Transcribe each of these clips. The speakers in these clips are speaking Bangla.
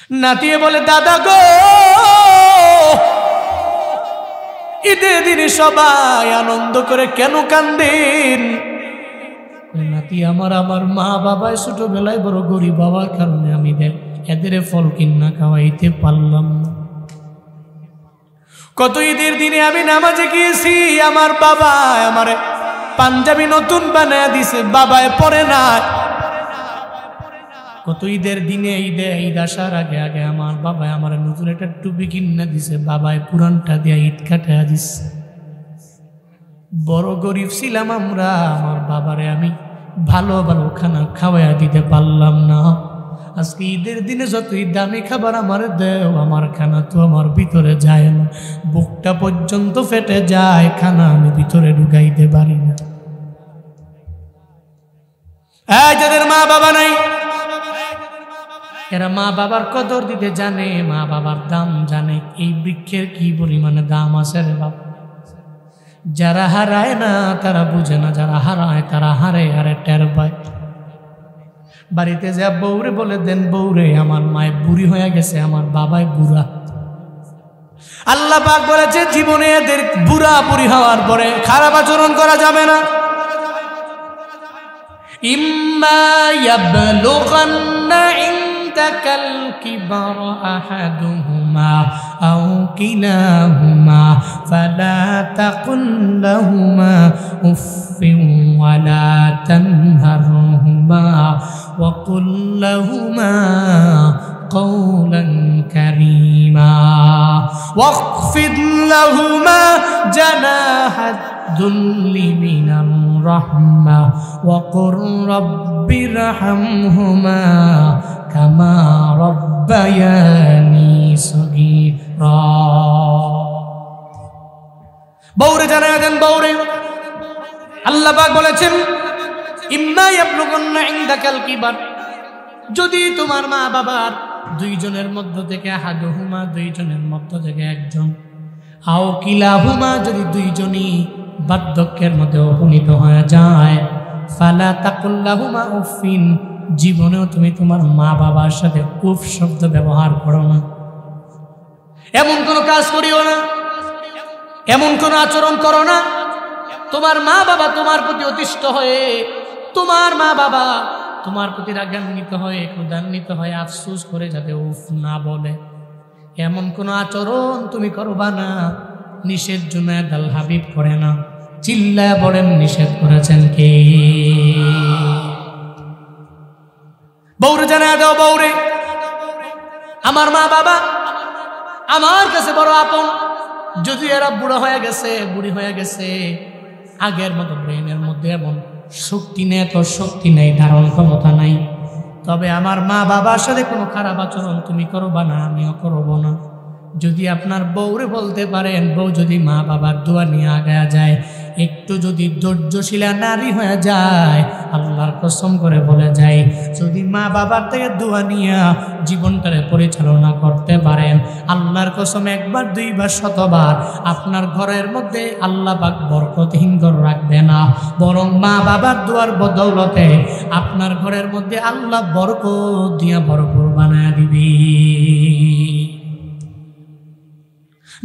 নাতিয়ে বলে, দাদা গো, ঈদের দিনে সবাই আনন্দ করে কেন কান্দেন? নাতি, আমার মা বাবায় ছোটবেলায় বড় গরিব বাবার কারণে আমি এদের ফল কিনা খাওয়াইতে পারলাম না। কত ঈদের দিনে আমি নামাজে গিয়েছি, আমার বাবা আমার পাঞ্জাবি নতুন বানায় দিছে, বাবায় পরে না। কত ঈদের দিনে ঈদ আসার আগে আগে আমার বাবা আমার নতুন একটা টুপি কিনা দিছে, বাবায় পুরানটা দিয়ে ঈদ কাটায় দিছে। বড় গরিব ছিলাম আমরা, আমার বাবারে আমি ভালো ভালো খানা খাওয়াইয়া দিতে পারলাম না। আজকে ঈদের দিনে যতই দামি খাবার আমার দেও, আমার খানা তো আমার ভিতরে যায় না, বুকটা পর্যন্ত ফেটে যায়, খানা আমি ভিতরে ঢুকাইতে পারি না। যাদের মা বাবা নাই, এরা মা বাবার কদর দিতে জানে, মা বাবার দাম জানে। এই বৃক্ষের কি পরিমাণে দাম আছে রে বাবা। যারা হারায় না তারা বুঝে না, যারা হারায় তারা হারে হারে টের পায়। বাড়িতে যা বউরে বলে দেন, বউরে আমার মায় বুড়ি হয়ে গেছে, আমার বাবাই বুড়া। আল্লাহ পাক বলেছে জীবনে এদের বুড়া বুড়ি হওয়ার পরে খারাপ আচরণ করা যাবে না। ইম্মা ইয়াবলুগান্না ইনদাকাল কিবার আহাদুহুমা আও কিলাহুমা ফালা তাকুল লাহুমা উফফিন ওয়ালা তানহারহুমা ওয়া কুল লাহুমা কওলান কারীমা ওয়াখফিদ লাহুমা জানাহাদ দুল্লি মিনার রাহমা ওয়া কুর রাব্বিরহামহুমা কামা রাব্বায়ানি সগীরা। বউরে জানায়া দেন, বউরে আল্লাহ পাক বলেছেন ইম্মা ইয়াবলুগান্না ইনদাকাল কিবার, যদি তোমার মা বাবার দুইজনের মধ্য থেকে আহাদুহুমা, দুইজনের মধ্য থেকে একজন, আও কিলাহুমা, যদি দুইজনই বার্ধক্যের মধ্যে উপনীত হয়ে যায়, ফালা তাকুল লাহুমা উফিন, জীবনেও তুমি তোমার মা বাবার সাথে উফ শব্দ ব্যবহার করো না। এমন কোনো কাজ করিও না, এমন কোনো আচরণ করো না তোমার মা বাবা তোমার প্রতি অতিষ্ঠ হয়ে, তোমার মা বাবা তোমার প্রতি রাগান্বিত হয়ে, ক্রোধান্বিত হয়ে আফসোস করে যাতে উফ না বলে, এমন কোনো আচরণ তুমি করবা না। নিষেধ জুনায়েদ আল হাবিব করে না, চিল্লায় বলেন নিষেধ করেছেন কে? বউরে জানায় দাও, বউরে আমার মা বাবা আমার কাছে বড় আপন, যদি এরা বুড়ো হয়ে গেছে, বুড়ি হয়ে গেছে, আগের মতো ব্রেনের মধ্যে এমন শক্তি নেই, তো শক্তি নেই, ধারণ ক্ষমতা নাই, তবে আমার মা বাবার সাথে কোনো খারাপ আচরণ তুমি করবা না, আমিও করবো না। যদি আপনার বউরে বলতে পারেন, বউ যদি মা বাবার দোয়া নিয়ে আগায়া যায়, একটু যদি ধৈর্যশীলা নারী হয়ে যায়, আল্লাহর কসম করে বলে যায়, যদি মা বাবার থেকে দোয়া নিয়ে জীবনটারে পরিচালনা করতে পারেন, আল্লাহর কসম একবার দুইবার শতবার আপনার ঘরের মধ্যে আল্লাহ পাক বরকতহীন করে রাখবে না, বরং মা বাবার দোয়ার বদৌলতে আপনার ঘরের মধ্যে আল্লাহ বরকত দিয়ে ভরপুর বানায় দিবে।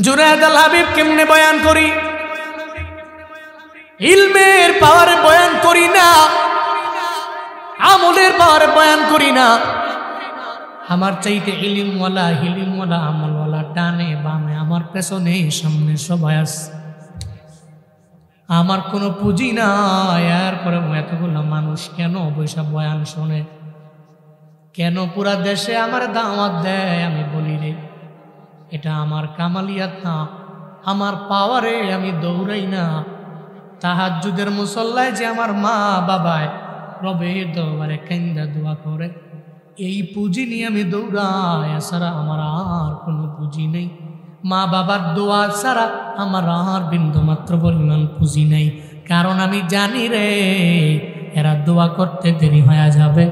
জুনায়েদ আল হাবিব কেমনে বয়ান করি? ইলমের পাওয়ারে বয়ান করি না, আমলের পাওয়ারে বয়ান করি না। আমার চাইতে ইলমওয়ালা, হিলিমওয়ালা, আমলওয়ালা ডানে বামে, আমার পেছনে সামনে সবাই আছে। আমার কোনো পুঁজি নাই, এরপরে এতগুলো মানুষ কেন বৈশা বয়ান শোনে? কেন পুরা দেশে আমার দাওয়াত দেয়? আমি বলি রে, এটা আমার কামালিয়াত না, আমার পাওয়ারে আমি দৌড়াই না। তাহাজ্জুদের মুসল্লায় যে আমার মা বাবায় রবের দরবারে কান্দা দোয়া করে, এই পুঁজি নিয়ে আমি দৌড়াই, ছাড়া আমার আর কোনো পুঁজি নেই। মা বাবার দোয়া ছাড়া আমার আর বিন্দুমাত্র পরিমাণ পুঁজি নেই, কারণ আমি জানি রে এরা দোয়া করতে দেরি হয়ে যাবে,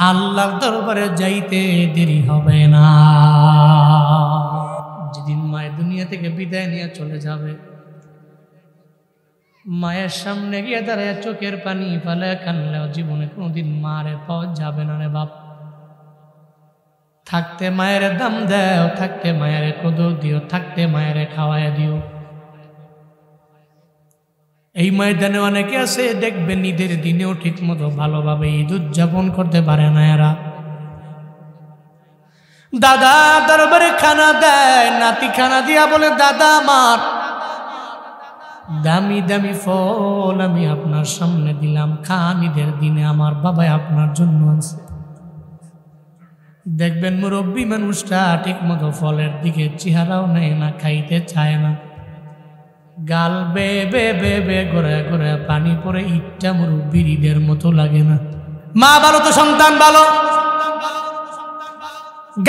আল্লাহর দরবারে যাইতে দেরি হবে না। যেদিন মায়ের দুনিয়া থেকে বিদায় নিয়ে চলে যাবে, মায়ের সামনে গিয়ে দাঁড়ায় চোখের পানি ফেলে কানলেও জীবনে কোনোদিন মারে পাওয়া যাবে না রে বাপ। থাকতে মায়ের দাম দাও, থাকতে মায়ের কদর দিও, থাকতে মায়ের খাওয়ায় দিও। এই ময়দানে অনেকে আছে দেখবেন ঈদের দিনেও ঠিক মতো ভালোভাবে ঈদ উদযাপন করতে পারে না। এরা দাদা দরবারে খানা দেয়, নাতি খানা দিয়া বলে দাদা আমার দামি দামি ফল আমি আপনার সামনে দিলাম, খান ঈদের দিনে, আমার বাবা আপনার জন্য আছে। দেখবেন মুরব্বী মানুষটা ঠিক মতো ফলের দিকে চেহারাও নেয় না, খাইতে চায় না, গাল বে বে বে বে ঘুরে ঘুরে পানি পরে ইটটা মুরব্বীর ঈদের মতো লাগে না। মা ভালো তো সন্তান ভালো,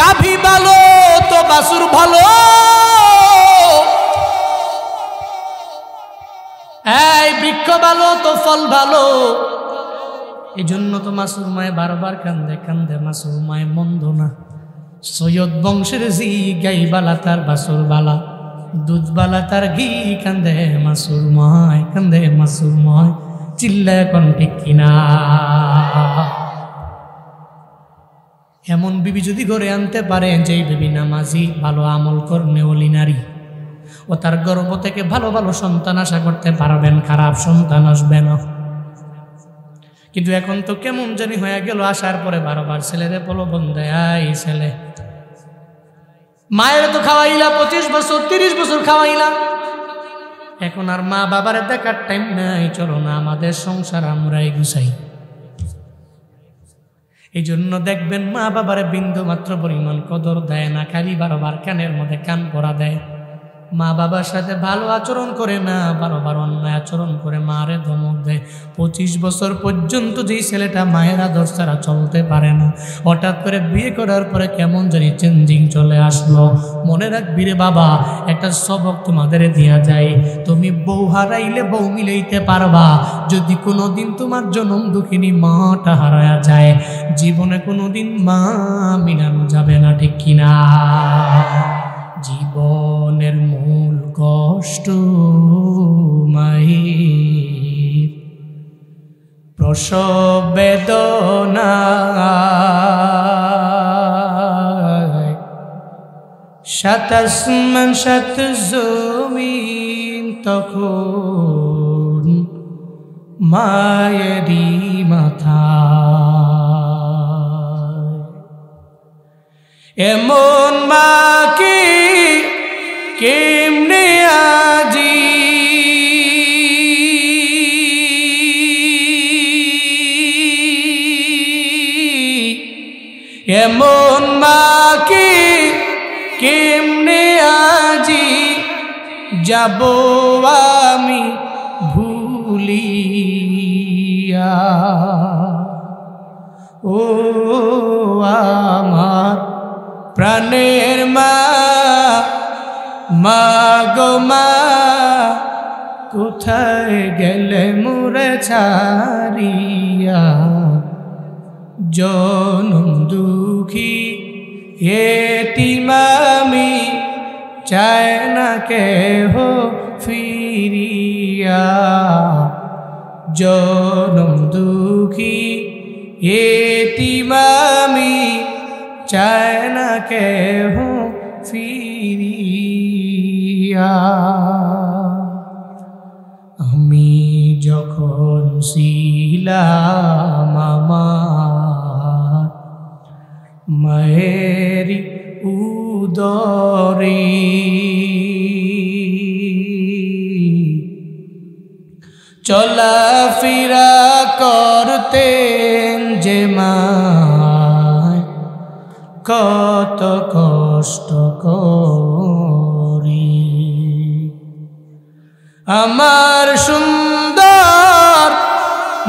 গাভী ভালো তো বাছুর ভালো, এই বৃক্ষ ভালো তো ফল ভালো। এই জন্য তো মাসুর মায় বারবার কান্দে কান্দে, মাসুর মায় মন্দ না। সৈয়দ বংশের জি গাই বালা তার বাছুর বালা, দুধ বালা তার ঘি, কান্দে মাসুর মায়, কান্দে মাসুর মায়, চিল্লা এখন ঠিক কিনা। এমন বিবি যদি ঘরে আনতে পারেন যেই বিবি নামাজি, ভালো আমল করনে ওলি নারী, ও তার গর্ভ থেকে ভালো ভালো সন্তান আশা করতে পারবেন, খারাপ সন্তান আসবে না। কিন্তু এখন তো কেমন জানি হয়ে গেল, আসার পরে বারবার ছেলেরে প্রলোভন দেয়, এই ছেলে মায়ের তো খাওয়াইলা 25 বছর 30 বছর খাওয়াইলা, এখন আর মা বাবারে দেখার টাইম নাই, চলো না আমাদের সংসার আমরাই গুছাই। এই জন্য দেখবেন মা বাবারে বিন্দু মাত্র পরিমাণ কদর দেয় না, খালি বারবার কানের মধ্যে কান পরা দেয়। মা বাবার সাথে ভালো আচরণ করে না, বারবার অন্যায় আচরণ করে মারে ধমক দেয়। 25 বছর পর্যন্ত যেই ছেলেটা মায়ের আদর ছাড়া চলতে পারে না, হঠাৎ করে বিয়ে করার পরে কেমন জানি চেঞ্জিং চলে আসলো। মনে রাখবি রে বাবা, একটা সবক তোমাদের দেয়া যায়, তুমি বউ হারাইলে বউ মিলাইতে পারবা, যদি কোনোদিন তোমার জনম দুঃখিনী মাটা হারায়া যায়, জীবনে কোনোদিন মা মিলানো যাবে না, ঠিক কিনা? জীবনের মূল কষ্ট মায়ের, প্রসব বেদনা, সাত আসমান সাত জমিন তখন মায়েরই মাথা। এমন মাকে কেমনে আজি এমন মাকে কেমনে আজি যাব আমি ভুলিয়া, ও আমার প্রাণের মা, মা গো মা, কোথায় গেলে মোরে ছাড়িয়া, জনম দুঃখী এতিম আমি, চায় না কেহ ফিরিয়া, জনম দুঃখী এতিম আমি, চায় না কেহ ফিরিয়া। আমি যখন ছিলাম আমার মায়ের উদরে, চলাফেরা করতেন যে মা, কত কষ্ট করি, আমার সুন্দর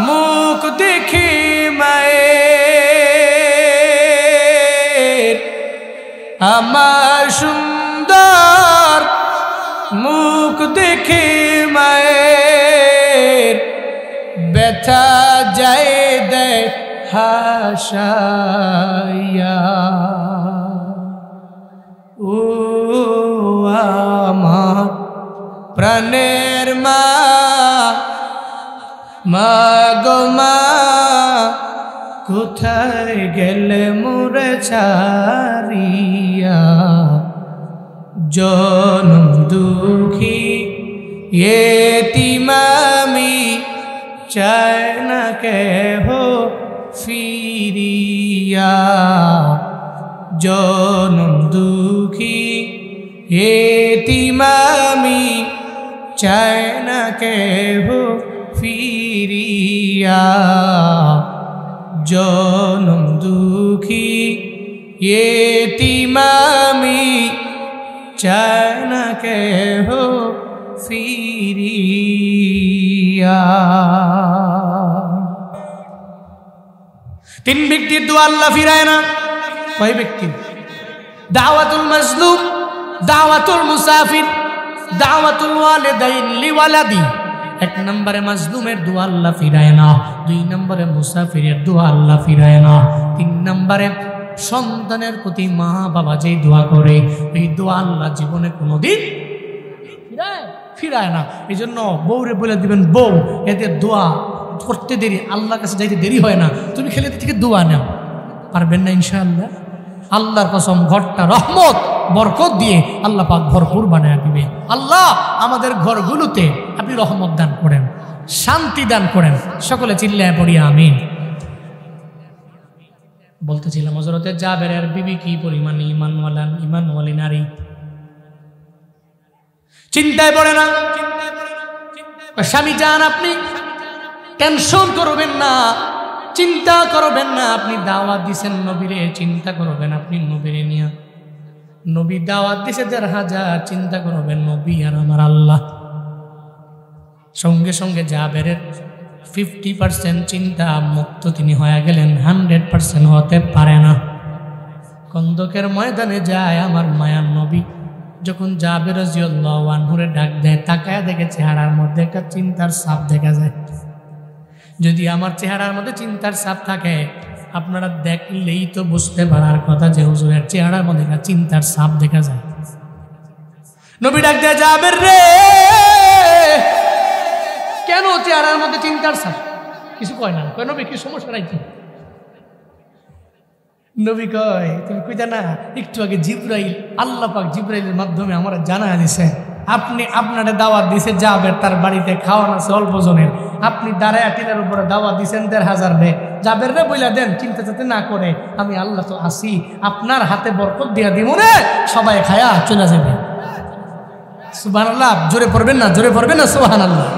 মুখ দেখে মায়ের, আমার সুন্দর মুখ দেখে মায়ের, ব্যথা যায় দেয় হাসাইয়া, ও আমার প্রাণের মা, মা গো মা, কোথায় গেলে মোরে ছাড়িয়া, জনম দুঃখী এতিম আমি, চায় না কেহ ফিরিয়া। জনম দুঃখী এতিম আমি, চায় না কেহ ফিরিয়া। জনম দুঃখী এতিম আমি, চায় না কেহ ফিরিয়া। তিন ব্যক্তির দোয়া আল্লাহ ফিরায় না। কয় ব্যক্তি? দাওয়াতুল মাজলুম, দাওয়াতুল মুসাফির, দাওয়াতুল ওয়ালিদাইন লিওয়ালাদি। এক নম্বরে মাজলুমের দোয়া আল্লাহ ফিরায় না, দুই নম্বরে মুসাফিরের দোয়া আল্লাহ ফিরায় না, তিন নম্বরে সন্তানের প্রতি মা বাবা যেই দোয়া করে এই দোয়া আল্লাহ জীবনে কোনোদিন ফিরায় না। এই জন্য বউরে বলে দিবেন, বউ এদের দোয়া করতে দেরি, আল্লাহর কাছে যাইতে দেরি হয় না, তুমি খেলে থেকে দোয়া নাও। পারবেন না ইনশাআল্লাহ? আল্লাহর কসম, ঘরটা রহমত বরকত দিয়ে আল্লাহ পাক ভরপুর বানায় দিবে। আল্লাহ আমাদের ঘরগুলোতে আপনি রহমত দান করেন, শান্তি দান করেন। সকলে চিল্লায় পড়ি আমিন। বলতেছিলাম হযরতে জাবেরের বিবি কি পরিমাণ ইমানওয়ালী নারী, চিন্তায় পড়ে না। স্বামী যান, আপনি টেনশন করবেন না, চিন্তা করবেন না, আপনি দাওয়াত দিছেন নবীরে, চিন্তা করবেন আপনি নবীরে নিয়া। নবী দাওয়াত দিছে ১,৫০০, চিন্তা করবেন নবী আর আমার আল্লাহ। সঙ্গে সঙ্গে জাবেরের 50% চিন্তা মুক্ত তিনি হয়ে গেলেন, 100% হতে পারে না। খন্দকের ময়দানে যায় আমার মায়ার নবী, যখন জাবের রাদিয়াল্লাহু আনহুরে ডাক দেয়, তাকায় দেখে চেহারার মধ্যে একটা চিন্তার ছাপ দেখা যায়। যদি আমার চেহারার মধ্যে চিন্তার ছাপ থাকে, আপনারা দেখলেই তো বুঝতে পারার কথা যে হুজুরের চেহারার মধ্যে একটা চিন্তার ছাপ দেখা যায়। নবী ডাক দেয়, জাবের রে, কেন চেহারার মধ্যে চিন্তার ছাপ? কিছু কয় না, কয় নবী কি সমস্যা নাই? নবী কয়, তুমি কইতা না একটু আগে জিবরাইল, আল্লাহ পাক জিবরাইলের মাধ্যমে আমার জানা দিছে আপনি আপনারে দাওয়াত দিছে জাবের, তার বাড়িতে খাওয়ানো আছে অল্প জনের, আপনি দাঁড়ায় টিনের উপরে দাওয়াত দিছেন ১,৫০০ রে। জাবের রে বইলা দেন, চিন্তা যাতে না করে, আমি আল্লাহ তো আসি, আপনার হাতে বরকত দিয়া দিব রে, সবাই খায়া চলে যাবে। সুবহানাল্লাহ, জোরে পড়বেন না, জোরে পড়বেন না, সুবহানাল্লাহ।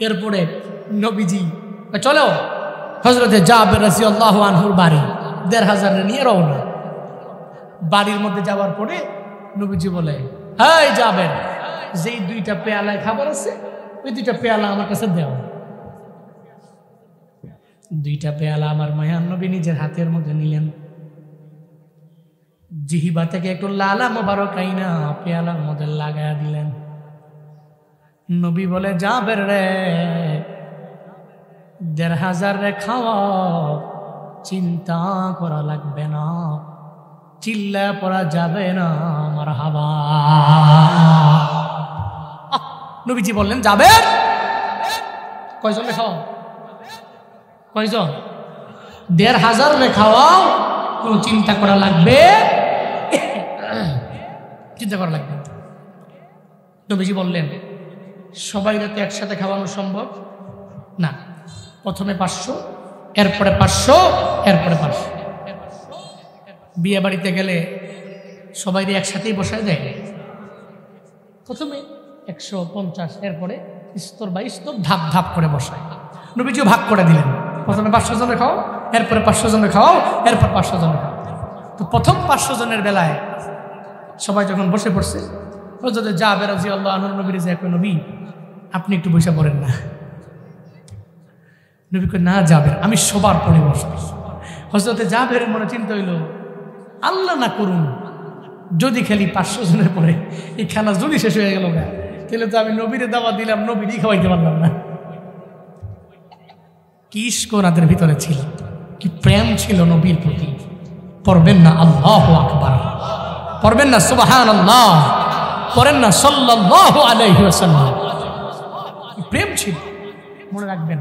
এরপরে নবীজি চলো হযরতে জাবের রাদিয়াল্লাহু আনহুর বাড়ি, ১,৫০০ নিয়ে রওনা। বাড়ির মধ্যে যাওয়ার পরে নবীজি বলে, হাই জাবের, যেই 2টা পেয়ালায় খাবার আছে ওই 2টা পেয়ালা আমার কাছে দাও। 2টা পেয়ালা আমার মায়ার নবী নিজের হাতের মধ্যে নিলেন, জিহিবা থেকে একটু লালা মোবারক আইনা পেয়ালার মধ্যে লাগায়া দিলেন। নবী বলে, জাবের রে, ১,৫০০ রে খাওয়াও, চিন্তা করা লাগবে না, চিল্লা পড়া যাবে না, আমার হাবা। নবীজি বললেন, জাবের কয়জন রে খাওয়াও? কয়জন? ১,৫০০ রে খাওয়াও, কোন চিন্তা করা লাগবে, চিন্তা করা লাগবে। নবীজি বললেন, সবাই রাতে একসাথে খাওয়ানো সম্ভব না, প্রথমে ৫০০, এরপরে ৫০০, এরপরে ৫০০। বিয়ে বাড়িতে গেলে সবাই একসাথেই বসায় দেয়, প্রথমে ১৫০, এরপরে স্তর বাই স্তর ধাপ ধাপ করে বসায়। নবীজিও ভাগ করে দিলেন, প্রথমে ৫০০ জনের খাও, এরপরে ৫০০ জনের খাও, এরপর ৫০০ জনের খাও। তো প্রথম ৫০০ জনের বেলায় সবাই যখন বসে পড়ছে, হযরত জাবের রাদিয়াল্লাহু আনহু নবীর যে কয়, নবী আপনি একটু বসে পড়েন না। নবী কয়, না জাবের, আমি সবার পরে বসব। হযরত জাবেরের মনে চিন্তা হইল, আল্লাহ না করুন যদি খালি ৫০০ জনের পরে এই খানা যদি শেষ হয়ে গেল না, তাহলে তো আমি নবীরে দাওয়াত দিলাম, নবীরই খাওয়াইতে পারলাম না। কি ইশক ওনাদের ভিতরে ছিল, কি প্রেম ছিল নবীর প্রতি। পড়বেন না আল্লাহু আকবার, পড়বেন না সুবহানাল্লাহ, পড়েন না সাল্লাল্লাহু আলাইহি ওয়াসাল্লাম। প্রেম ছিল, মনে রাখবেন।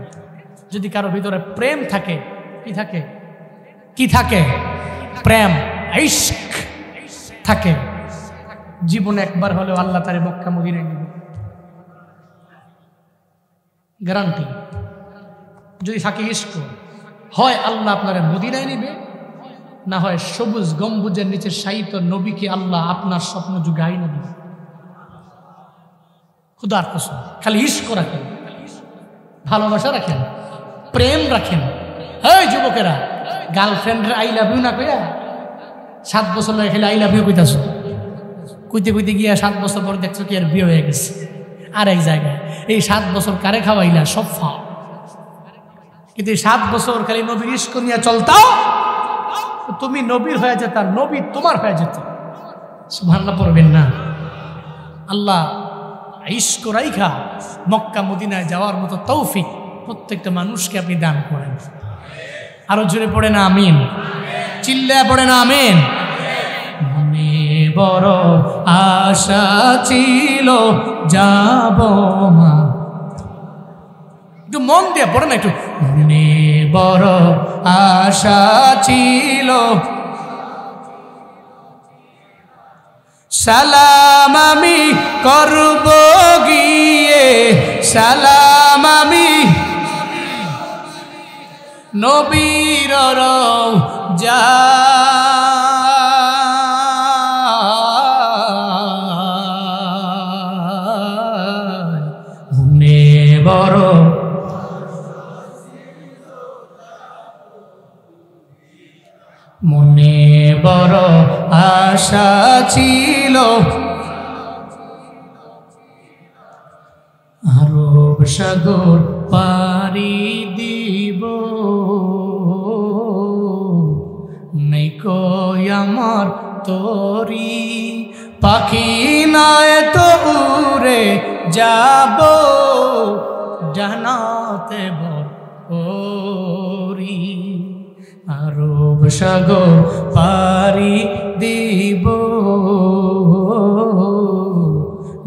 যদি কারো ভিতরে প্রেম থাকে, কি থাকে? কি থাকে? প্রেম, ইশক থাকে, জীবনে একবার হলেও আল্লাহ তারে মক্কা মদিনায় নিবে, গ্যারান্টি। যদি থাকে ইশক, হয় আল্লাহ আপনার মদিনায় নিবে, না হয় সবুজ গম্বুজের নিচে শায়িত নবীকে আল্লাহ আপনার স্বপ্ন যুগে আইনা দিবে। খুদার কসম, খালি ইশক রাখেন, ভালোবাসা রাখেন, প্রেম রাখেন। এই যুবকেরা, গার্লফ্রেন্ডের আই লাভ ইউ না কইয়া 7 বছর লাগে খালি আই লাভ ইউ কইতাছো, কইতে কইতে গিয়া 7 বছর পর দেখছো কি আর বিয়ে হয়ে গেছে আর এক জায়গায়। এই 7 বছর কারে খাওয়াইলা? সব ফাও। কিন্তু 7 বছর খালি নবীর ইশক নিয়ে চলতাও, তুমি নবীর হয়ে যেত, নবী তোমার হয়ে যেত। সুবহানাল্লাহ পড়বেন না? আল্লাহ ইশক রাইখা মক্কা মদিনায় যাওয়ার মতো তৌফিক প্রত্যেকটা মানুষকে আপনি দান করেন। আরো জোরে পড়ে না আমিন, চিল্লা পড়ে না আমিন। মনে বড় আশা ছিল যাব মা, একটু মন দিয়ে পড়ে না একটু। মনে বড় আশা ছিল, সালাম আমি করব গিয়ে, সালাম আমি নবীর রওজা, মনে বড় মনে বড় আশা ছিল, আরব সাগর পাড়ি দিব, নেই কই আমার তরি, পাখি নয় তো উড়ে যাব জান্নাতে ভরি, আরব সাগর পাড়ি দিব,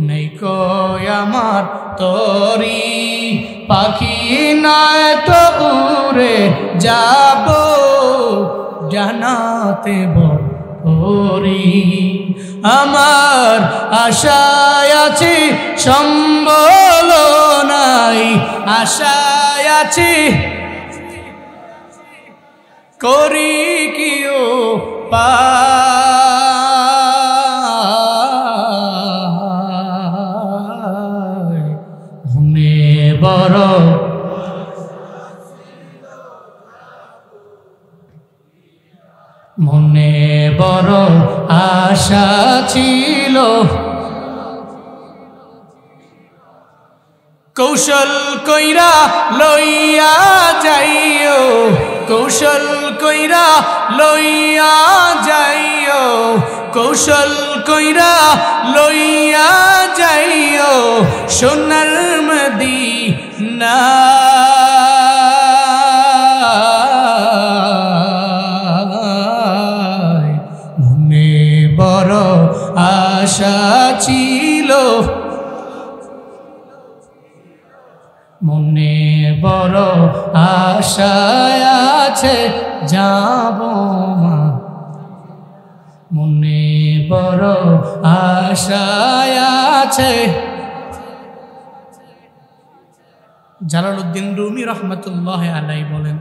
নেই কই আমার তরি, পাখি নয় তো উড়ে যাব জান্নাতে ভরি, আমার আশায় আছে সম্বল নাই, আশায় আছে করি কিও পায়, মনে বড় মনে বড় আশা ছিল, কৌশল কইরা লইয়া যাইও, কৌশল কইরা লইয়া যাইও, কৌশল কইরা লইয়া যাইও সোনার মদিনা, মনে বড় আশা ছিল, মনে বড় আশায় আছে যাব মা, মনে বড় আশায় আছে। জালালউদ্দিন রুমি রহমতুল্লাহ আলাইহি বলেন,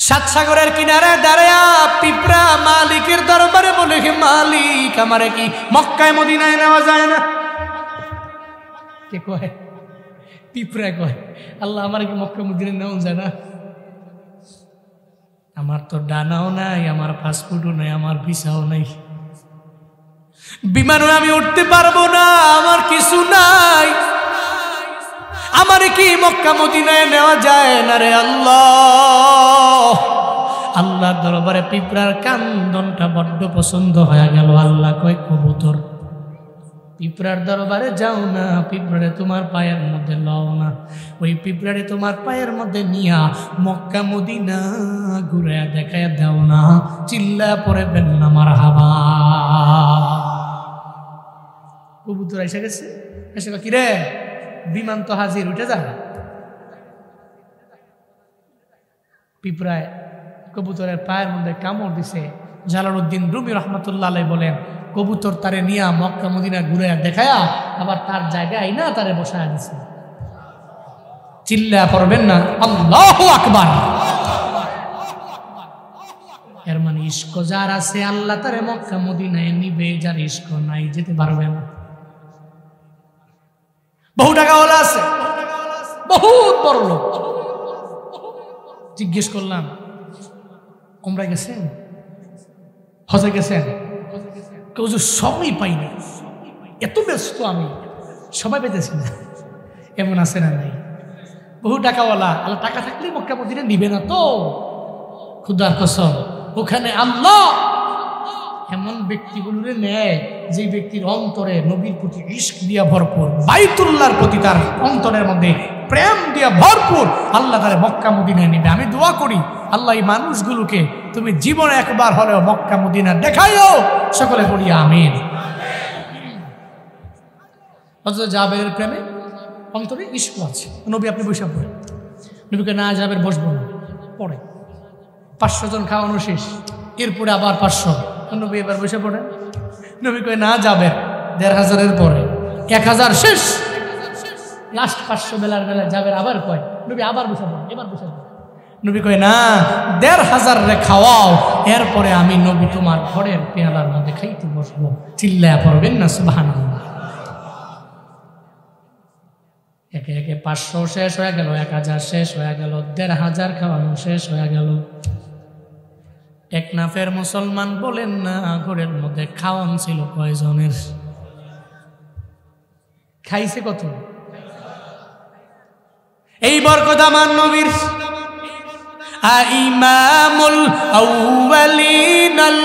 7 সাগরের কিনারে দাঁড়ায়া পিঁপড়া মালিকের দরবারে বলে, হে মালিক, আমারে কি মক্কায় মদিনায় নেওয়া যায় না? কে কয়? পিঁপড়া কয়, আল্লাহ আমার কি মক্কা মদিনায় নেওয়া যায় না? আমার তো ডানাও নাই, আমার পাসপোর্টও নাই, আমার ভিসাও নাই, বিমানে আমি উঠতে পারবো না, আমার কিছু নাই, আমার কি মক্কা মদিনায় নেওয়া যায় না রে আল্লাহ? আল্লাহর দরবারে পিঁপড়ার কান্দনটা বড্ড পছন্দ হয়ে গেল। আল্লাহ কয়, কবুতর পিঁপড়ার দরবারে যাও না, পিঁপড়ারে তোমার পায়ের মধ্যে লও না, ওই পিঁপড়ারে তোমার পায়ের মধ্যে নিয়া মক্কা মদিনা ঘুরে দেখায় দাও না। চিল্লা পরে বেন না মারহাবা। কবুতর এসে গেছে, এসে কি রে বিমান তো হাজির, উঠে যা। পিঁপড়ায় কবুতরের পায়ের মধ্যে কামড় দিছে। জালালউদ্দিন রুমি রহমতুল্লাহ আলাইহি বলেন, কবুতর তারে নিয়া মক্কা মদিনা ঘুরে দেখায়া আবার তার জায়গায় না তারে বসায় দিছে। চিল্লা পড়বেন না আল্লাহু আকবার। এর মানে ইশক যার আছে আল্লাহ তারে মক্কা মদিনায় নিবে, যার ইশক নাই যেতে পারবে না। বহু টাকাওয়ালা আছে, বহুত বড় লোক। জিজ্ঞেস করলাম, উমরা গেছেন, হজে গেছেন? কেউ যে সবই পাইনি, এত ব্যস্ত আমি, সবাই পেতেছি না। এমন আছে না নাই? বহু টাকাওয়ালা, আল্লাহ টাকা থাকলে মক্কা মদিনা নিবে না তো। খুদার কসম, ওখানে আল্লাহ এমন ব্যক্তিগুলোরে নেয় যে ব্যক্তির অন্তরে নবীর প্রতি ইশক দিয়া ভরপুর, বাইতুল্লাহর প্রতি তার অন্তরের মধ্যে প্রেম দিয়া ভরপুর, আল্লাহ তারে মক্কা মদিনায় নিবে। আমি দোয়া করি আল্লাহ এই মানুষগুলোকে তুমি জীবনে একবার হলেও মক্কা মদিনা দেখাইও। সকলে বলি আমিন। হযরত জাবেরের প্রেমে অন্তরে ইশক আছে। নবী আপনি বসে পড়েন, নবীকে না জাবের বসবো না, পড়ে 500 জন খাওয়ানো শেষ, এরপরে আবার 500, নবী এবার বসে পড়েন। নবী কয় না যাবে 1500-এর পরে 1000 শেষ, লাস্ট 500 বেলার বেলা যাবের আবার কয়, নবী আবার বসে পড়েন, এবার বসে পড়েন। নবী কয় না 1500 রে খাওয়াও, এরপরে আমি নবী তোমার ঘরের পেয়ালার মধ্যে খাইতে বসবো। চিল্লায়া পড়বেন না সুবহানাল্লাহ। একে একে 500 শেষ হয়ে গেল, 1000 শেষ হয়ে গেল, 1500 খাওয়ানো শেষ হয়ে গেল। টেকনাফের মুসলমান বলেন না, ঘরের মধ্যে খাওয়ান ছিল কয়জনের? খাইছে কত? এই বরকত আমার নবীর। ইমামুল আউয়ালিন আল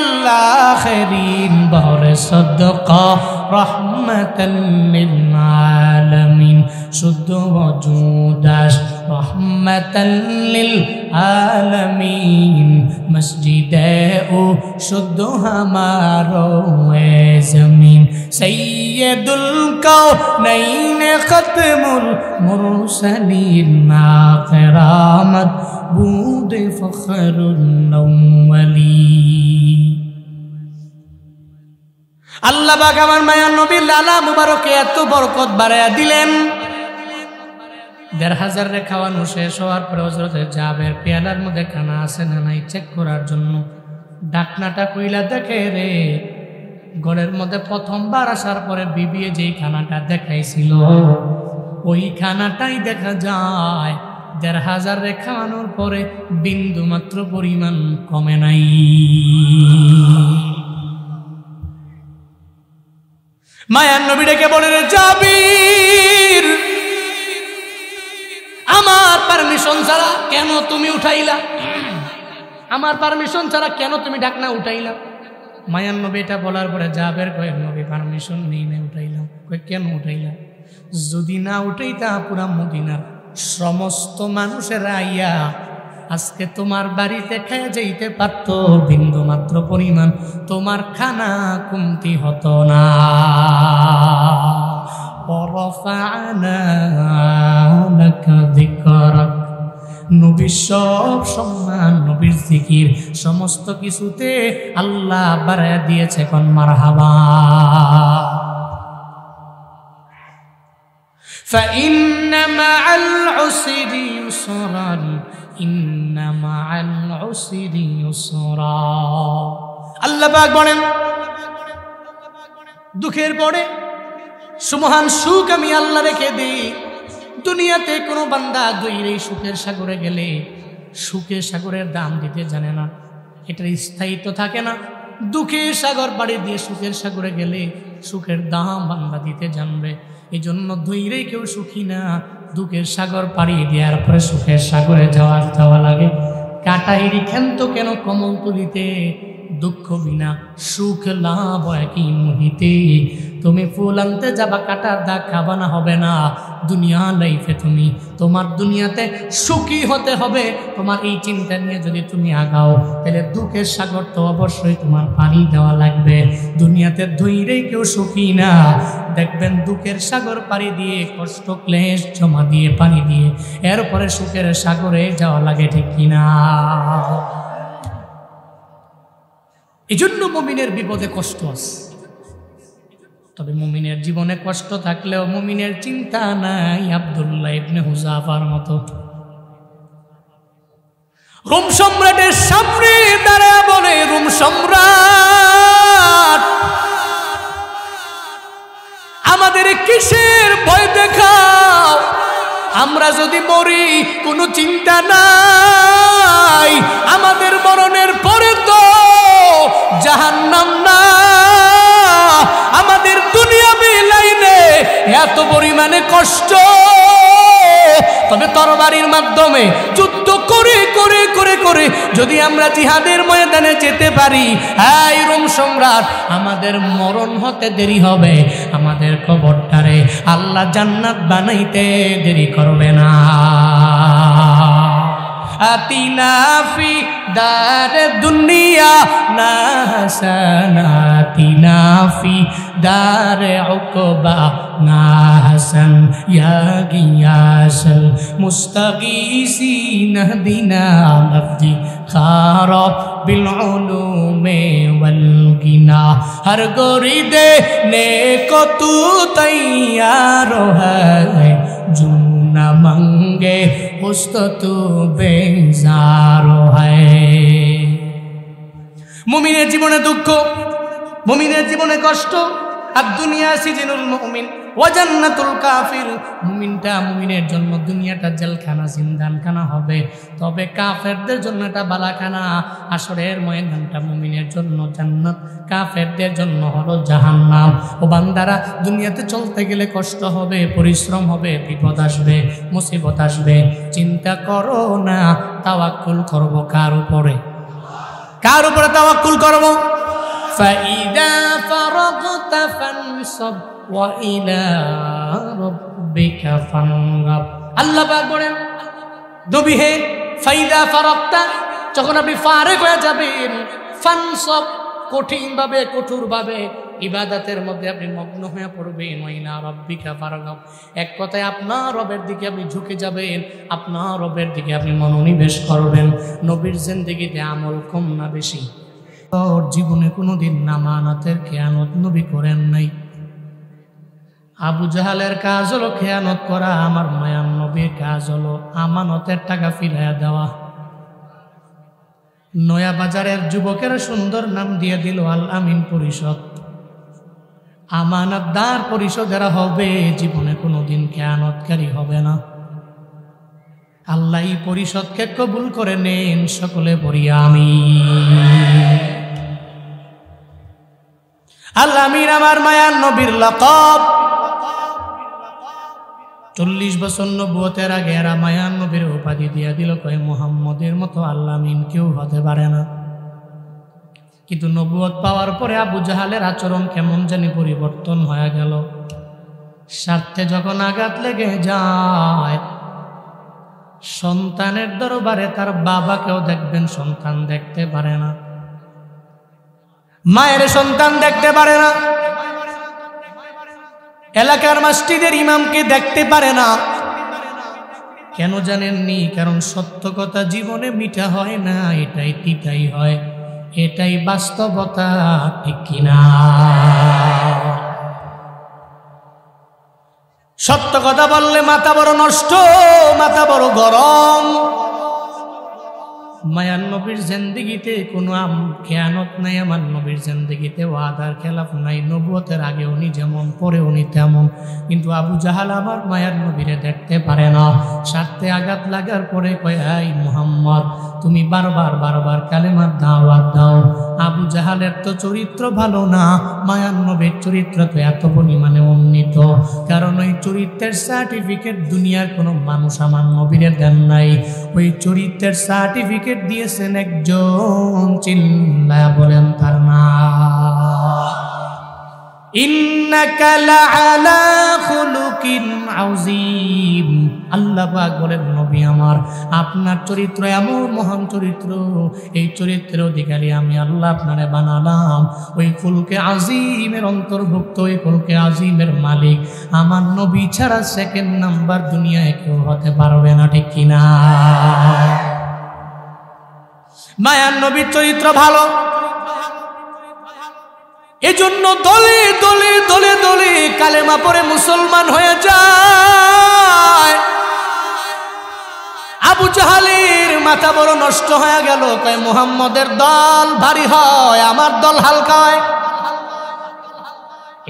আখিরিন বহরে সাদকা রহমাতাল লিল আলামিন, শুদ্ধ ওজুদাস রহমাতাল লিল আলামিন, মসজিদে ও শুদ্ধ হামারো এ জমিন, সৈয়দুল কাউনাইন খতমুল মুরসালিন আখিরামত বুদ ফখরুল আউয়ালিন। আল্লাহ পাক আমার মায়ার নবীর লালা মুবারকে এত বরকত বাড়ায়া দিলেন। 1500 রে খাওয়ানো শেষ হওয়ার পরে হযরত জাবের পেয়ালার মধ্যে খানা আছে না নাই চেক করার জন্য ডাকনাটা কইলা দেখে রে, ঘরের মধ্যে প্রথমবার আসার পরে বিবি যেই খানাটা দেখাইছিল ওই খানাটাই দেখা যায় 1500 রে খাওয়ানোর পরে বিন্দু মাত্র পরিমাণ কমে নাই। মায়ার নবী ডেকে বলে, রে জাবির, আমার পারমিশন ছাড়া কেন তুমি উঠাইলা? আমার পারমিশন ছাড়া কেন তুমি ডাকনা উঠাইলা? মায়ার নবী এটা বলার পরে জাবের কয়, নবী পারমিশন নেই না উঠাইলাম। কয় কেন উঠাইলা? যদি না উঠাইতা পুরা মদিনার সমস্ত মানুষেরা আইয়া আজকে তোমার বাড়িতে খেয়ে যাইতে পারত, বিন্দু মাত্র পরিমাণ তোমার খানা কমতি হতো না। নবীর সব সম্মান, নবীর জিকির, সমস্ত কিছুতে আল্লাহ বাড়ায়া দিয়েছে। কোন মারহাবা। فإن مع العسر يسرا إن مع العسر يسرا। আল্লাহ পাক বলেন, দুঃখের পরে সুমহান সুখ আমি আল্লাহ রেখে দিই। দুনিয়াতে কোনো বান্দা দইরে সুখের সাগরে গেলে সুখের সাগরের দাম দিতে জানে না, এটা স্থায়িত্ব থাকে না। দুঃখের সাগর পাড়ি দিয়ে সুখের সাগরে গেলে সুখের দাম বান্দা দিতে জানবে। এই জন্য দইরে কেউ সুখী না, দুঃখের সাগর পাড়ি দেওয়ার পরে সুখের সাগরে যাওয়া লাগে। কাটাইরি ক্ষান্ত কেন কমল তুলিতে, দুঃখ বিনা সুখ লাভ একই মুহিতে। তুমি ফুল আনতে যাবা, কাটার দাগ খাবা না, হবে না। দুনিয়া লাইফে তুমি তোমার দুনিয়াতে সুখী হতে হবে। তোমার এই চিন্তা নিয়ে যদি তুমি আগাও, তাহলে দুঃখের সাগর তো অবশ্যই তোমার পানি দেওয়া লাগবে। দুনিয়াতে ধৈর্যই কেউ সুখী না। দেখবেন দুঃখের সাগর পাড়ি দিয়ে, কষ্ট ক্লেশ জমা দিয়ে, পানি দিয়ে, এরপরে সুখের সাগরে যাওয়া লাগে, ঠিক কিনা? এই জন্য মুমিনের বিপদে কষ্ট আছে। তবে মুমিনের জীবনে কষ্ট থাকলেও মুমিনের চিন্তা নাই আব্দুল্লাহ ইবনে হুযাফার মতো। রোম সম্রাটের সামনে দাঁড়ায় বলে, রোম সম্রাট, আমাদের কিসের ভয় দেখাও? আমরা যদি মরি কোনো চিন্তা নাই, আমাদের মরণের পরে তো জাহান্নাম না। আমাদের দুনিয়াবি লাইনে এত পরিমাণে কষ্ট, তবে তরবারির মাধ্যমে যুদ্ধ করে করে করে করে যদি আমরা জিহাদের ময়দানে যেতে পারি, এই রোম সম্রাট, আমাদের মরণ হতে দেরি হবে, আমাদের কবরটারে আল্লাহ জান্নাত বানাইতে দেরি করবে না। আতিনা ফি দার দুনিয়া না হাসানাতিনা ফি দার উকবা না হাসান ইয়া গিয়াসাল মুস্তাগীসিন দিনা লফজি খারাব বিল উলুমে ওয়াল গিনা হর গরিদে নেকো তু তৈয়ার है जो न मंगे उस्तो तू बेजारो है। মুমিনের জীবনে দুঃখ, মুমিনের জীবনে কষ্ট। আর দুনিয়া সিজিনুল মুমিন ওয়া জান্নাতুল কাফির। মুমিনটা, মুমিনের জন্য দুনিয়াটা জেলখানা, জিন্দানখানা হবে, তবে কাফেরদের জন্য এটা বালাখানা। আসরের ময়দানটা মুমিনের জন্য জান্নাত, কাফেরদের জন্য হলো জাহান্নাম। ও বান্দারা, দুনিয়াতে চলতে গেলে কষ্ট হবে, পরিশ্রম হবে, বিপদ আসবে, মুসিবত আসবে। চিন্তা করো না, তাওয়াক্কুল করব কার উপরে? কার উপরে তাওয়াক্কুল করব? ফাইদা ফারাগতা ফানসাব ওয়া ইলা রাব্বিকা ফানগাব। আল্লাহ পাক বলেন, নবী হে, ফাইদা ফারাগতা, যখন আপনি ফারেগ হয়ে যাবেন, ফানসাব, কঠিনভাবে, কঠোরভাবে ইবাদতের মধ্যে আপনি মগ্ন হয়ে পড়বেন, ওয়া ইলা রাব্বিকা ফারগাব, এক কথায় আপনার রবের দিকে আপনি ঝুঁকে যাবেন, আপনার রবের দিকে আপনি মনোনিবেশ করবেন। নবীর জিন্দেগিতে আমল কম না বেশি? ওর জীবনে কোনোদিন নামানাতের খেয়ানত নবী করেন নাই। আবু জাহালের কাজ হলো খেয়ানত করা, আমার মায়ান নবীর কাজ হলো আমানতের টাকা ফিরাইয়া দেওয়া। নয়া বাজারের যুবকেরা সুন্দর নাম দিয়ে দিল আল আমিন পরিষদ। আমানতদার পরিষদেরা হবে, জীবনে কোনোদিন খেয়ানতকারী হবে না। আল্লাহ এই পরিষদকে কবুল করে নেন, সকলে পড়ি আমিন। আল আমিন আমার মায়ার নবীর লাকাব। 40 বছর নবুয়তের আগে এরা মায়ার নবীর উপাধি দিয়া দিল, কয় মুহাম্মদের মতো আল্লাহ আমিন কেউ হতে পারে না। কিন্তু নবুয়ত পাওয়ার পরে আবু জাহালের আচরণ কেমন জানি পরিবর্তন হয়ে গেল। স্বার্থে যখন আঘাত লেগে যায়, সন্তানের দরবারে তার বাবাকেও দেখবেন সন্তান দেখতে পারে না, মায়ের সন্তান দেখতে পারে না, এলাকার মসজিদের ইমামকে দেখতে পারে না। কেন জানেননি? কারণ সত্য কথা জীবনে মিঠা হয় না, এটাই তিতাই হয়, এটাই বাস্তবতা, ঠিক কিনা? সত্য কথা বললে মাথা বড় নষ্ট, মাথা বড় গরম। মায়ার নবীর জিন্দেগিতে কোনো খেয়ানত নাই, আমার নবীর জিন্দেগিতে ওয়াদার খেলাফ নাই। নবুয়তের আগে উনি যেমন, পরে উনি তেমন। কিন্তু আবু জাহাল আমার মায়ার নবীরে দেখতে পারে না। স্বার্থে আঘাত লাগার পরে কয়, এই মুহাম্মদ, তুমি বারবার বারবার কালেমার দাওয়াত দাও। আবু জাহালের তো চরিত্র ভালো না, মায়ার নবীর চরিত্র তো এত পরিমাণে উন্নীত, কারণ ওই চরিত্রের সার্টিফিকেট দুনিয়ার কোনো মানুষ আমার নবীরে দেন নাই। ওই চরিত্রের সার্টিফিকেট দিয়েছেন একজন, চিল্লায়া বলেন তার নাম। ইন্নাকা লাআলা খুলুকিন আযীম। আল্লাহ পাক বলেন, নবী আমার, আপনার চরিত্র এমন মহান চরিত্র, এই চরিত্রের অধিকারী আমি আল্লাহ আপনারে বানালাম। ওই খুলকে আজিমের অন্তর্ভুক্ত, ওই খুলকে আজিমের মালিক আমার নবী ছাড়া সেকেন্ড নাম্বার দুনিয়ায় কেউ হতে পারবে না, ঠিক কিনা? মায়ার নবীর চরিত্র ভালো, এজন্য দলে দলে দলে দলে কালেমা পড়ে মুসলমান হয়ে যায়। আবু জাহালের মাথা বড় নষ্ট হয়ে গেল, কয় মুহাম্মদের দল ভারী হয়, আমার দল হালকা হয়।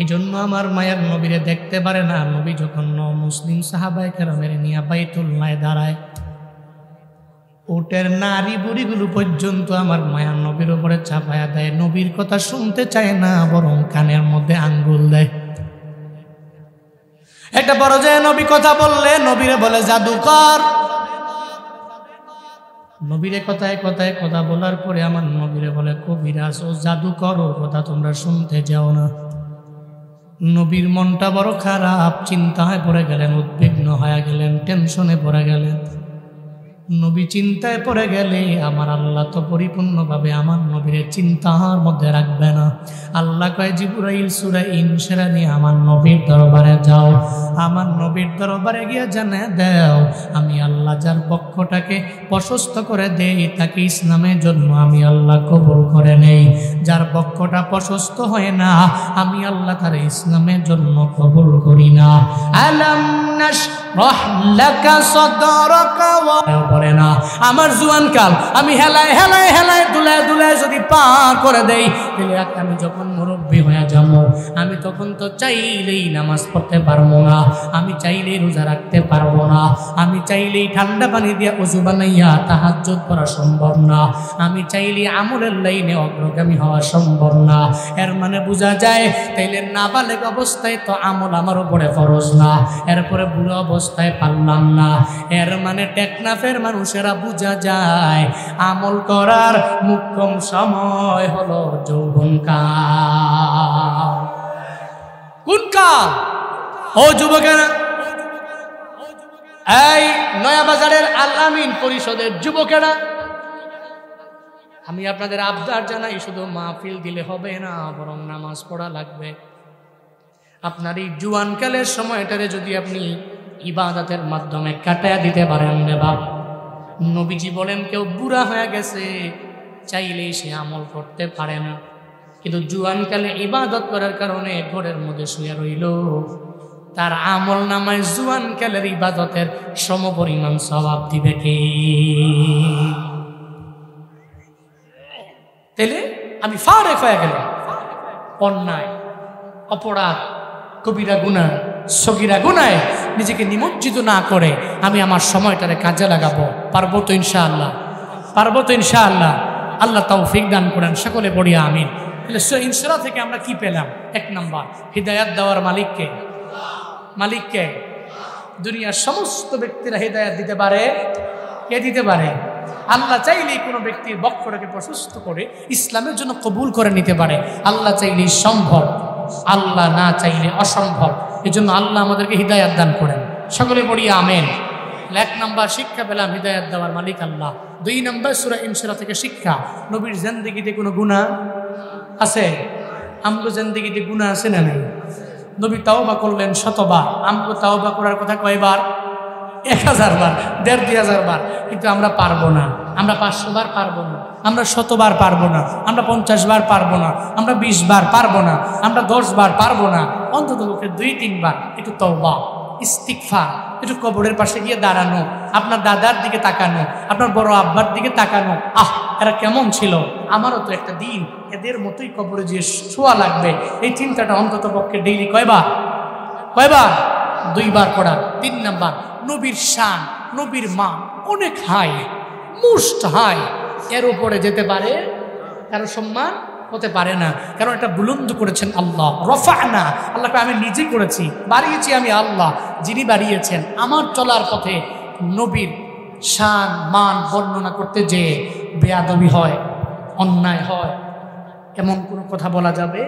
এই জন্য আমার মায়ের নবীরে দেখতে পারে না। নবী যখন মুসলিম সাহাবায়ে কেরামের নিয়ে বাইতুল্লাহ দাঁড়ায়, উটের নারী বুড়িগুলো পর্যন্ত আমার মায়ার নবীর উপরে চাপায়া দেয়। নবীর কথা শুনতে চায় না, বরং কানের মধ্যে আঙ্গুল দেয়। একটা বড় যে নবী কথা বললে নবীরে বলে জাদুকর। নবীরে কথায় কথায় কথা বলার পরে আমার নবীরে বলে কবিরাজ ও জাদুকর, ওর কথা তোমরা শুনতে যাও না। নবীর মনটা বড় খারাপ, চিন্তায় পড়ে গেলেন, উদ্বিগ্ন হয়ে গেলেন, টেনশনে পড়ে গেলেন। নবী চিন্তায় পড়ে গেলে আমার আল্লাহ তো পরিপূর্ণভাবে আমার নবীর চিন্তার মধ্যে রাখবে না। আল্লাহ কয়, জিবরাইল সূরা ইনশিরা নিয়ে আমার নবীর দরবারে যাও। আমার নবীর দরবারে গিয়ে জানা দাও, আমি আল্লাহ যার পক্ষটাকে প্রশস্ত করে দেই তাকে ইসলামের জন্য আমি আল্লাহ কবুল করে নেই। যার পক্ষটা প্রশস্ত হয় না, আমি আল্লাহ তার ইসলামের জন্য কবুল করি না। আলাম নাশরাহ লাকা সাদরাকা ওয়া করে না। আমার জুয়ান কাল আমি হেলায় হেলায় হেলায় দুলায় দুলায় যদি পার করে দেই, তাহলে আমি যখন মুরব্বী হয়ে যাব, আমি তখন তো চাইলেই নামাজ পড়তে পারবো না, আমি চাইলেই রোজা রাখতে পারবো না, আমি চাইলেই ঠান্ডা পানি দিয়ে ওযু বানাইয়া তাহাজ্জুদ পড়া সম্ভব না, আমি চাইলেই আমলের লাইনে অগ্রগামী হওয়া সম্ভব না। এর মানে বোঝা যায় তাইলে নাবালেগ অবস্থায় তো আমল আমার উপরে ফরজ না, এরপরে বুড়ো অবস্থায় পারলাম না। এর মানে টেকনাফের মানুষেরা বোঝা যায় আমল করার মুখ্যম সময় হলো যৌবনকাল। কোন কাল? ও যুবকেরা, এই নয়াবাজারের আল আমিন পরিষদের যুবকেরা, আমি আপনাদের আবদার জানাই, শুধু মাহফিল দিলে হবে না, বরং নামাজ পড়া লাগবে। আপনার এই জুয়ানকালের সময়টারে যদি আপনি ইবাদতের মাধ্যমে কাটায়া দিতে পারেন রে বাপ। নবীজি বলেন, কেউ বুড়া হয়ে গেছে চাইলেই সে আমল করতে পারে না, কিন্তু জুয়ানকালে ইবাদত করার কারণে ঘরের মধ্যে শুয়ে রইল, তার আমল নামায় জুয়ানকালের ইবাদতের সমপরিমাণ সওয়াব দিবে কে? তাহলে আমি ফারেক হয়ে গেলাম। অন্যায়, অপরাধ, কবিরা গুনাহ, সগীরা গুনাহে নিজেকে নিমজ্জিত না করে আমি আমার সময়টারে কাজে লাগাবো। পারবো তো ইনশাআল্লাহ? পারবো তো ইনশাআল্লাহ? আল্লাহ তৌফিক দান করেন, সকলে পড়ি আমিন। তাহলে সূরা ইনশিরা থেকে আমরা কি পেলাম? এক নাম্বার, হিদায়াত দেওয়ার মালিককে। মালিককে দুনিয়ার সমস্ত ব্যক্তিরা হিদায়াত দিতে পারে। কে দিতে পারে? আল্লাহ চাইলেই কোনো ব্যক্তির বক্ষটাকে প্রশস্ত করে ইসলামের জন্য কবুল করে নিতে পারে। আল্লাহ চাইলেই সম্ভব, আল্লাহ না চাইলে অসম্ভব। এই জন্য আল্লাহ আমাদেরকে হিদায়াত দান করেন, সকলে পড়ি আমিন। এক নাম্বার শিক্ষা পেলাম, হিদায়াত দেওয়ার মালিক আল্লাহ। দুই নাম্বার, সূরা ইনশিরা থেকে শিক্ষা, নবীর জিন্দেগিতে কোনো গুনাহ আছে? আমগো জিন্দেগিতে গুনাহ আছে না নাই? নবী তাওবা করলেন শতবার, আমগো তাওবা করার কথা কয়বার? 1000 বার, 1500 বার। কিন্তু আমরা পারবো না, আমরা 500 বার পারবো না, আমরা 100 বার পারবো না, আমরা 50 বার পারবো না, আমরা 20 বার পারবো না, আমরা 10 বার পারবো না। অন্তত 2-3 বার একটু তওবা, ইস্তিগফার, একটু কবরের পাশে গিয়ে দাঁড়ানো, আপনার দাদার দিকে তাকানো, আপনার বড় আব্বার দিকে তাকানো, আহ এরা কেমন ছিল, আমারও তো একটা দিন এদের মতোই কবরে যে শোয়া লাগবে। এই চিন্তাটা অন্তত পক্ষে ডেইলি কয়বার? 2 বার করা। 3 নাম্বার, নবীর শান, নবীর মা অনেক হাই, মোস্ট হাই, এর উপরে যেতে পারে কারো সম্মান হতে পারে না, কারণ এটা বুলন্দ করেছেন আল্লাহ। রফানা, আল্লাহকে আমি নিজে করেছি, বাড়িয়েছি আমি আল্লাহ, যিনি বাড়িয়েছেন। আমার চলার পথে নবীর শান মান বর্ণনা করতে যে বেয়াদবি হয়, অন্যায় হয়, এমন কোনো কথা বলা যাবে?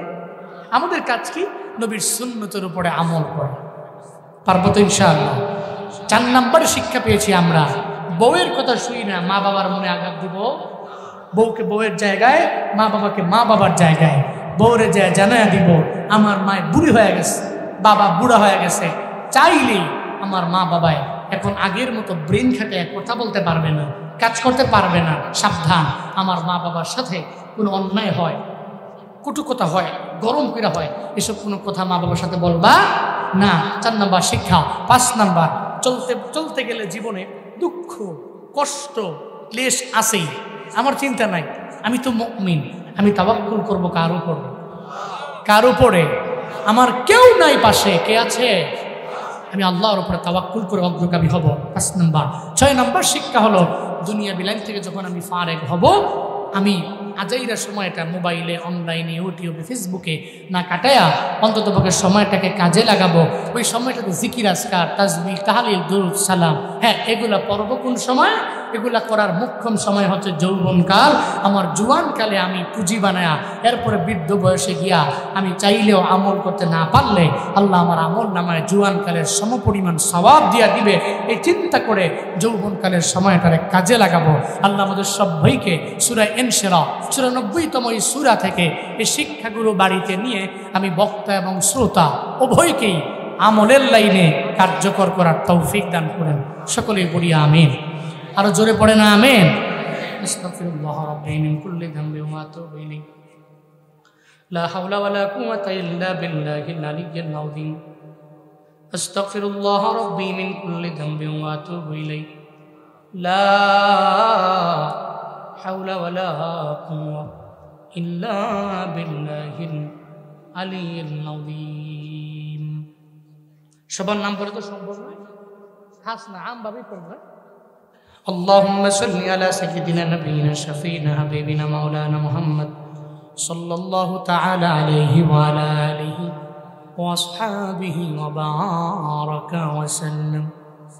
আমাদের কাজ কি? নবীর সুন্নতের উপরে আমল করে। পারবো তো ইনশাআল্লাহ। 4 নম্বর শিক্ষা পেয়েছি আমরা, বউয়ের কথা শুই না, মা বাবার মনে আঘাত দিব। বউকে বউয়ের জায়গায়, মা বাবাকে মা বাবার জায়গায়, বউরে যায় জানায়া দিব আমার মায় বুড়ি হয়ে গেছে, বাবা বুড়া হয়ে গেছে, চাইলেই আমার মা বাবায় এখন আগের মতো ব্রেন খাটে কথা বলতে পারবে না, কাজ করতে পারবে না। সাবধান, আমার মা বাবার সাথে কোনো অন্যায় হয়, কটু কথা হয়, গরম করা হয়, এসব কোনো কথা মা বাবার সাথে বলবা না। 4 নম্বর শিক্ষা। 5 নম্বর, চলতে গেলে জীবনে দুঃখ, কষ্ট, ক্লেশ আসেই। আমার চিন্তা নাই, আমি তো মুমিন, আমি তাওয়াক্কুল করব কার উপরে? কার উপরে? আমার কেউ নাই পাশে, কে আছে? আমি আল্লাহর উপরে তাওয়াক্কুল করে অগ্রগামী হব। 5 নম্বর। 6 নম্বর শিক্ষা হলো, দুনিয়া বিলাইন থেকে যখন আমি ফারেক হব, আমি আজাইরা সময়টা মোবাইলে, অনলাইনে, ইউটিউবে, ফেসবুকে না কাটায়া অন্ততপক্ষে সময়টাকে কাজে লাগাবো। ওই সময়টাতে জিকির, আজকার, তাসবিহ, তাহলিল, দুরূদ, সালাম, হ্যাঁ এগুলা পড়ব। কোন সময়? এগুলা করার মুখ্যম সময় হচ্ছে যৌবনকাল। আমার জুয়ানকালে আমি পুঁজি বানায়া এরপরে বৃদ্ধ বয়সে গিয়া আমি চাইলেও আমল করতে না পারলে আল্লাহ আমার আমল নামায় জুয়ানকালের সমপরিমাণ সওয়াব দিয়া দিবে। এই চিন্তা করে যৌবনকালের সময়টারে কাজে লাগাবো। আল্লাহ আমাদের সবাইকে সূরা ইনশিরাহ 94তম এই সূরা থেকে এই শিক্ষাগুলো বাড়িতে নিয়ে আমি বক্তা এবং শ্রোতা উভয়কেই আমলের লাইনে কার্যকর করার তৌফিক দান করেন। সকলেই পড়ি আমিন। আরো জোরে পড়ে না আমিন। আস্তাগফিরুল্লাহ রাব্বি মিন কুল্লি যামবি ওয়া আতুবু ইলাইহি। লা হাওলা ওয়ালা কুওয়াতা ইল্লা বিল্লাহিল আলিয়্যিল আযীম। আস্তাগফিরুল্লাহ রাব্বি মিন কুল্লি যামবি ওয়া আতুবু ইলাইহি। লা হাওলা ওয়ালা কুওয়াতা ইল্লা বিল্লাহিল আলিয়্যিল আযীম। সবার নাম পড়ে তো সম্ভব নয়, খাস না আম ভাবেই পড়বে। اللهم صل على سيدنا نبينا شفينا حبيبنا مولانا محمد صلى الله تعالى عليه وعلى آله وأصحابه وبارك وسلم.